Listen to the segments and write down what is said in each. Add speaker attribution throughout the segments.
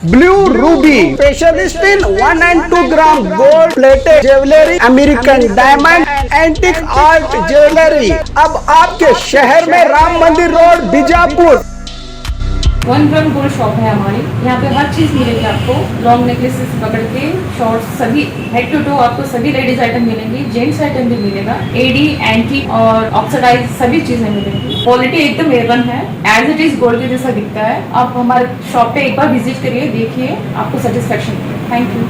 Speaker 1: Blue Ruby, specialist in 1 and 2 gram gold plated jewelry, American diamond, antique art jewelry। अब आपके शहर में राम मंदिर road Bijapur.
Speaker 2: 1 gram gold shop है हमारी। यहाँ पे हर चीज मिलेगी आपको, लॉन्ग नेकलेसेस पकड़ के शॉर्ट्स, सभी हेड टू टो आपको सभी लेडीज आइटम मिलेंगी, जेंट्स आइटम भी मिलेगा, एडी एंटी और ऑक्सीडाइज सभी चीजें मिलेंगी। क्वालिटी एकदम A1 है, एज इट इज गोल्ड के जैसा दिखता है। आप हमारे शॉप पे एक बार विजिट करिए, देखिए, आपको सेटिस्फेक्शन मिलेगा। Thank you.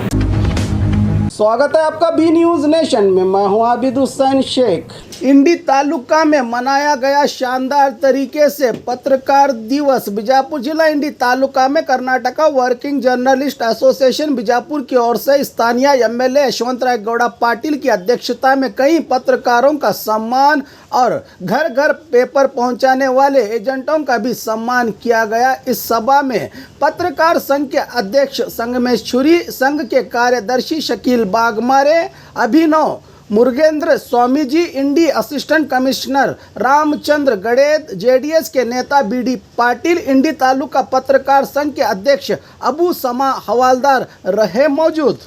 Speaker 1: स्वागत है आपका बी न्यूज नेशन में। मैं हूं आबिद हुसैन शेख। इंडी तालुका में मनाया गया शानदार तरीके से पत्रकार दिवस। बीजापुर जिला इंडी तालुका में Karnataka working journalist association Bijapur की ओर से स्थानीय एमएलए यशवंतराय गौड़ा पाटिल की अध्यक्षता में कई पत्रकारों का सम्मान और घर घर पेपर पहुंचाने वाले एजेंटों का भी सम्मान किया गया। इस सभा में पत्रकार संघ के अध्यक्ष संगमेश्वरी, संघ के कार्यदर्शी शकील बागमारे, अभिनव मुरुगेंद्र स्वामी जी, इंडी असिस्टेंट कमिश्नर रामचंद्र गड़ेद, जेडीएस के नेता बीडी पाटिल, इंडी तालुका पत्रकार संघ के अध्यक्ष अबू समा हवालदार रहे मौजूद।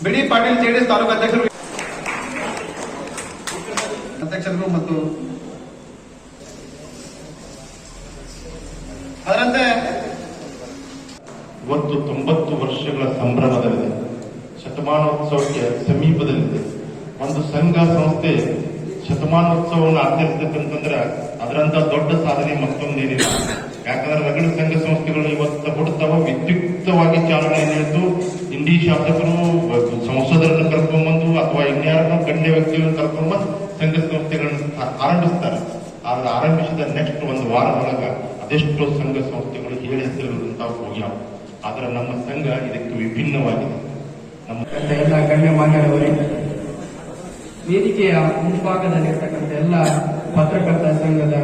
Speaker 3: बीडी पाटिल जेडीएस तालुका अध्यक्षರು ಮತ್ತು ಅದರಂತೆ
Speaker 4: ಇವತ್ತು 90 ವರ್ಷಗಳ ಸಂಭ್ರಮದಲ್ಲಿದೆ, ಶತಮಾನೋತ್ಸವಕ್ಕೆ ಸಮೀಪದಲ್ಲಿದೆ. ಒಂದು ಸಂಘ ಸಂಸ್ಥೆ ಶತಮಾನೋತ್ಸವವನ್ನು ಆಚರಿಸಬೇಕಂತಂದ್ರೆ ಅದರಂತ ದೊಡ್ಡ ಸಾಧನೆ ಮತ್ತೊಂದೇನಿಲ್ಲ. ಯಾಕಂದ್ರೆ ರಗಡ ಸಂಘ ಸಂಸ್ಥೆಗಳು ಇವತ್ತು ಹುಡುತ್ತವ ವಿದ್ಯುಕ್ತವಾಗಿ ಚಾಲನೆ ನೀಡಿದ್ದು ಇಂಡಿ ಶಾಸಕರು ಸಂಸದರನ್ನು ಕರ್ಕೊಂಡ್ಬಂದು ಅಥವಾ ಇನ್ಯಾರನ್ನು ಗಣ್ಯ ವ್ಯಕ್ತಿಗಳನ್ನು ಕರ್ಕೊಂಡ್ಬಂದು ಸಂಘ ಸಂಸ್ಥೆಗಳನ್ನು ಆರಂಭಿಸ್ತಾರೆ. ಆದ್ರೆ ಆರಂಭಿಸಿದ ನೆಕ್ಸ್ಟ್ ಒಂದು ವಾರದೊಳಗ ಅದೆಷ್ಟೋ ಸಂಘ ಸಂಸ್ಥೆಗಳು ಹೇಳಿ ಹೆಸರಿರುವಂತಾವು ಹೋಗ್ಯಾವ. ಆದ್ರೆ ನಮ್ಮ ಸಂಘ ಇದಕ್ಕೆ ವಿಭಿನ್ನವಾಗಿದೆ.
Speaker 5: ಎಲ್ಲ ಗಣ್ಯಮಾನ್ಯರವರೇ, ವೇದಿಕೆಯ ಮುಂಭಾಗದಲ್ಲಿರ್ತಕ್ಕಂಥ ಎಲ್ಲ ಪತ್ರಕರ್ತ ಸಂಘದ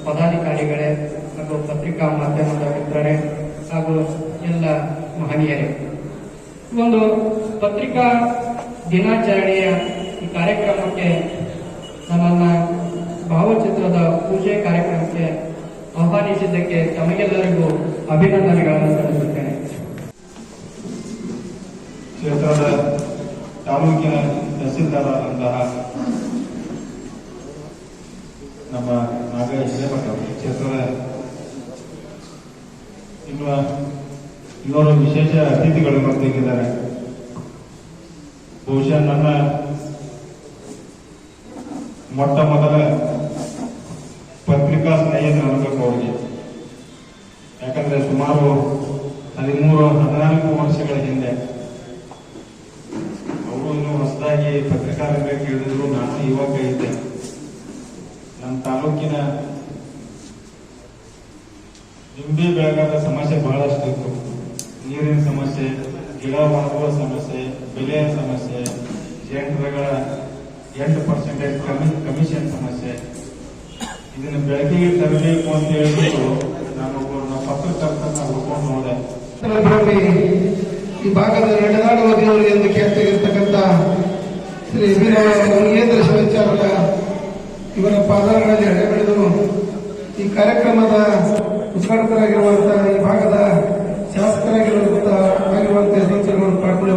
Speaker 5: ಪದಾಧಿಕಾರಿಗಳೇ ಹಾಗೂ ಪತ್ರಿಕಾ ಮಾಧ್ಯಮದ ಮಿತ್ರರೇ ಹಾಗೂ ಎಲ್ಲ ಮಹನೀಯರೇ, ಒಂದು ಪತ್ರಿಕಾ ದಿನಾಚರಣೆಯ ಈ ಕಾರ್ಯಕ್ರಮಕ್ಕೆ ನಮ್ಮನ್ನ ಭಾವಚಿತ್ರದ ಪೂಜೆ ಕಾರ್ಯಕ್ರಮಕ್ಕೆ ಆಹ್ವಾನಿಸಿದ್ದಕ್ಕೆ ತಮಗೆಲ್ಲರಿಗೂ ಅಭಿನಂದನೆಗಳನ್ನು ಸಲ್ಲಿಸುತ್ತೇನೆ.
Speaker 4: ಕ್ಷೇತ್ರದ ತಾಲೂಕಿನ ತಹಸೀಲ್ದಾರರಾದಂತಹ ನಮ್ಮ ನಾಗೇಶ್ ಕ್ಷೇತ್ರದ ಇನ್ನೋರು ವಿಶೇಷ ಅತಿಥಿಗಳು ಬರ್ತಿದ್ದಾರೆ. ಬಹುಶಃ ನನ್ನ ಮೊಟ್ಟ ಮೊದಲ ಪತ್ರಿಕಾ ಸ್ನೇಹಿತರು ಅನ್ಬೇಕು ಅವ್ರಿಗೆ. ಯಾಕಂದ್ರೆ ಸುಮಾರು 13-14 ವರ್ಷಗಳ ಹಿಂದೆ ಅವರು ಇನ್ನೂ ಹೊಸದಾಗಿ ಪತ್ರಿಕಾ ರಂಗಕ್ಕೆ ಇಳಿದ್ರು. ನಾನು ಇವಾಗ ಇದ್ದೆ. ನಮ್ಮ ತಾಲೂಕಿನ ನಿಂಬೆ ಬೆಳೆಗಾರರ ಸಮಸ್ಯೆ ಬಹಳಷ್ಟು ಇತ್ತು. ನೀರಿನ ಸಮಸ್ಯೆ, ಗಿಡ ಒಣಗುವ ಸಮಸ್ಯೆ, ಬೆಲೆಯ ಸಮಸ್ಯೆ, ಜೆಂಡರ್ಗಳ 8% ಕಮಿಷನ್ ಸಮಸ್ಯೆ. ಇದನ್ನು ಬೆಳಕಿಗೆ ತರಬೇಕು ಅಂತ ಹೇಳಿದ್ರು ನಾನು ಪತ್ರಕರ್ತನ ಹುಡ್ಕೊಂಡು ಹೋದೆ.
Speaker 5: ಈ ಭಾಗದ ನಡೆದಾಡುವ ದೇವರು ಎಂದು ಖ್ಯಾತಿಯಾಗಿರ್ತಕ್ಕಂಥ ಶ್ರೀ ಮುರುಗೇಂದ್ರ ಶಿವಾಚಾರ್ಯ ಇವರ ಪಾದಾಗಳಲ್ಲಿ ಎಡೆ ಬೆಳೆದು ಈ ಕಾರ್ಯಕ್ರಮದ ಉದ್ಘಾಟಕರಾಗಿರುವಂತಹ ಈ ಭಾಗದ ಶಾಸಕರಾಗಿರುವಂತಹ ಪಾಟೀಲ್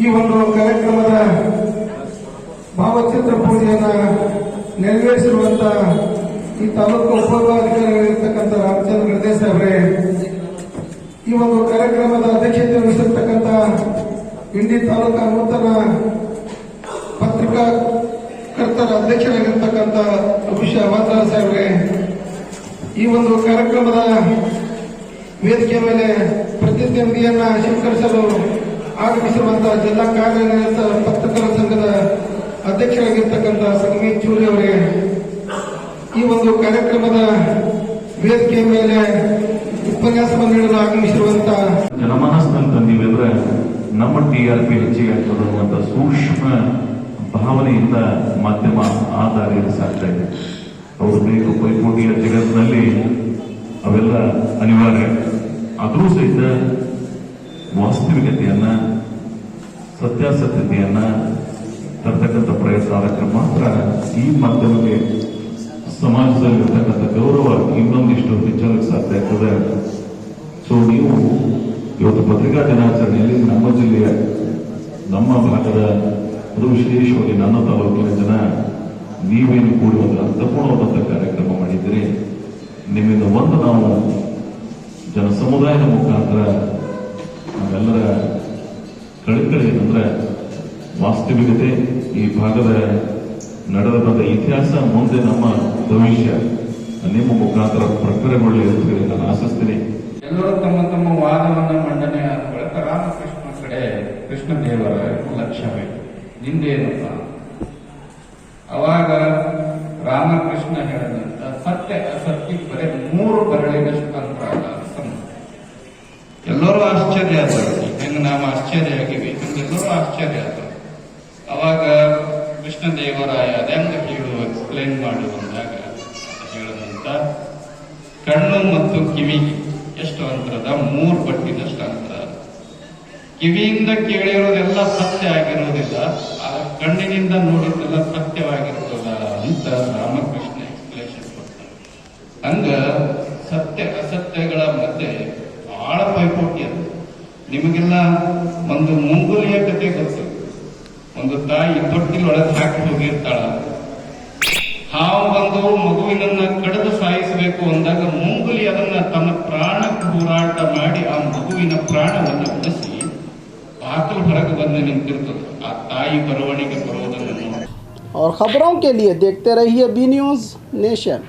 Speaker 5: ಈ ಒಂದು ಕಾರ್ಯಕ್ರಮದ ಭಾವಚಿತ್ರ ಪೂಜೆಯನ್ನ ನೆರವೇರಿಸಿರುವಂತಹ ಈ ತಾಲೂಕು ಉಪವಿಭಾಗಾಧಿಕಾರಿಗಳಿರ್ತಕ್ಕಂಥ ರಾಮಚಂದ್ರ ಗಡೇಶ್ ಅವರೇ, ಈ ಒಂದು ಕಾರ್ಯಕ್ರಮದ ಅಧ್ಯಕ್ಷತೆ ವಹಿಸಿರ್ತಕ್ಕಂಥ ಇಂಡಿ ತಾಲೂಕಾ ನೂತನ ಪತ್ರಿಕಾಕರ್ತರ ಅಧ್ಯಕ್ಷರಾಗಿರ್ತಕ್ಕಂಥ ಅಭಿಷ ಹವಾಲ್ದಾರ್ ಸಾಹೇಬ್ರೆ, ಈ ಒಂದು ಕಾರ್ಯಕ್ರಮದ ವೇದಿಕೆ ಮೇಲೆ ಪ್ರತಿನಿಧಿಯನ್ನ ಸ್ವೀಕರಿಸಲು ಆಗಮಿಸಿರುವಂತಹ ಜಿಲ್ಲಾ ಕಾರ್ಯನಿರತ ಪತ್ರಕರ್ತರ ಸಂಘದ ಅಧ್ಯಕ್ಷರಾಗಿರ್ತಕ್ಕಂಥ ಸಂಗಮೇಶ್ವರಿ ಅವರಿಗೆ, ಈ ಒಂದು ಕಾರ್ಯಕ್ರಮದ ವೇದಿಕೆ ಮೇಲೆ ಉಪನ್ಯಾಸವನ್ನು ನೀಡಲು ಆಗಮಿಸಿರುವಂತಹ
Speaker 6: ಜನಮಾನಸ್ನಂತ ನೀವೆಂದ್ರೆ ನಮ್ಮ TRP ಹೆಚ್ಚಿಗೆ ಆಗ್ತದೆ ಅನ್ನುವಂಥ ಸೂಕ್ಷ್ಮ ಭಾವನೆಯಿಂದ ಮಾಧ್ಯಮ ಆಧಾರಿತ ಸಾಗ್ತಾ ಇದೆ. ಅವರು ಬೇಕು ಪೈಪೋಟಿಯ ಜಗತ್ತಿನಲ್ಲಿ ಅವೆಲ್ಲ ಅನಿವಾರ್ಯ. ಆದರೂ ಸಹಿತ ವಾಸ್ತವಿಕತೆಯನ್ನ, ಸತ್ಯಾಸತ್ಯತೆಯನ್ನ ತರ್ತಕ್ಕಂಥ ಪ್ರಯತ್ನ ಅದಕ್ಕೆ ಮಾತ್ರ ಈ ಮಾಧ್ಯಮಕ್ಕೆ ಸಮಾಜದಲ್ಲಿರ್ತಕ್ಕಂಥ ಗೌರವ ಇನ್ನೊಂದಿಷ್ಟು ಹೆಚ್ಚಾಗಕ್ಕೆ ಸಾಧ್ಯ ಆಗ್ತದೆ. ಸೊ ನೀವು ಇವತ್ತು ಪತ್ರಿಕಾ ದಿನಾಚರಣೆಯಲ್ಲಿ ನಮ್ಮ ಜಿಲ್ಲೆಯ ನಮ್ಮ ಭಾಗದ ಅದು ವಿಶೇಷವಾಗಿ ನನ್ನ ತಾಲೂಕಿನ ಜನ ನೀವೇನು ಕೂಡಿ ಒಂದು ಅರ್ಥಪೂರ್ಣವಾದಂಥ ಕಾರ್ಯಕ್ರಮ ಮಾಡಿದ್ದೀರಿ. ನಿಮ್ಮಿಂದ ಒಂದು ನಾವು ಜನ ಸಮುದಾಯದ ಮುಖಾಂತರ ನಾವೆಲ್ಲರ ಕಳಕಳಿ ಏನಂದ್ರೆ ವಾಸ್ತವಿಕತೆ ಈ ಭಾಗದ ನಡೆದ ಬಂದ ಇತಿಹಾಸ ಮುಂದೆ ನಮ್ಮ ಭವಿಷ್ಯ ನಿಮ್ಮ ಮುಖಾಂತರ ಪ್ರಕಟಗೊಳ್ಳಿ ಅಂತ ಹೇಳಿ ನಾನು ಆಶಿಸ್ತೀನಿ.
Speaker 7: ಎಲ್ಲರೂ ತಮ್ಮ ತಮ್ಮ ವಾದವನ್ನ ಮಂಡನೆ ಆದ ಬಳಿಕ ರಾಮಕೃಷ್ಣ ಕಡೆ ಕೃಷ್ಣದೇವರ ಲಕ್ಷ್ಯಬೇಕು ನಿಂದೇನಪ್ಪ. ಅವಾಗ ರಾಮಕೃಷ್ಣ ಹೇಳಿದಂತ ಸತ್ಯ ಅಸತ್ಯಕ್ಕೆ ಬರೀ 3 ಬರಳಿನಷ್ಟು ತಂತ್ರ ಅಲ್ಲ. ಎಲ್ಲರೂ ಆಶ್ಚರ್ಯ ಆದರು. ಹೆಂಗ ನಾವು ಆಶ್ಚರ್ಯ ಆಗಿವಿ ಎಲ್ಲರೂ ಆಶ್ಚರ್ಯ ಆದರು. ಅವಾಗ ಕೃಷ್ಣದೇವರಾಯ ಅದೆಂಗ ಹೇಳು ಎಕ್ಸ್ಪ್ಲೇನ್ ಮಾಡಿ ಬಂದಾಗ ಹೇಳದಂತ ಕಣ್ಣು ಮತ್ತು ಕಿವಿಗೆ ಎಷ್ಟು ಅಂತರದ 3 ಪಟ್ಟಿನಷ್ಟು ಅಂತರ. ಕಿವಿಯಿಂದ ಕೇಳಿರೋದೆಲ್ಲ ಸತ್ಯ ಆಗಿರೋದಿಲ್ಲ, ಆ ಕಣ್ಣಿನಿಂದ ನೋಡಿದ್ದೆಲ್ಲ ಸತ್ಯವಾಗಿರ್ತದ ಅಂತ ರಾಮಕೃಷ್ಣ ಎಕ್ಸ್ಪ್ಲೇಷನ್ ಕೊಡ್ತಾರೆ. ಹಂಗ ಸತ್ಯ ಅಸತ್ಯಗಳ ಮಧ್ಯೆ ಬಹಳ ಪೈಪೋಟಿ ಅದು. ನಿಮಗೆಲ್ಲ ಒಂದು ಮುಂಗುಲಿಯ ಕತೆ ಗೊತ್ತು. ಒಂದು ತಾಯಿ ತೊಟ್ಟಿಲೊಳಗೆ ಹಾಕಿ ಹೋಗಿರ್ತಾಳ. ಹಾವು ಬಂದು ಮಗುವಿನನ್ನ ಕಡಿದು ಸಾಯಿಸಬೇಕು ಅಂದಾಗ ಮುಂಗುಲಿ ಅದನ್ನ ತನ್ನ ಪ್ರಾಣಕ್ಕೆ ಹೋರಾಟ ಮಾಡಿ ಆ ಮಗುವಿನ ಪ್ರಾಣವನ್ನು ಉಳಿಸಿ ಬಾಕಲು ಹೊರಗೆ ಬಂದು ನಿಂತಿರ್ತದೆ. ಆ ತಾಯಿ ಬರವಣಿಗೆ ಬರೋದನ್ನು ನೋಡಿ.
Speaker 1: और खबरों के लिए देखते रहिए बी न्यूज़ नेशन।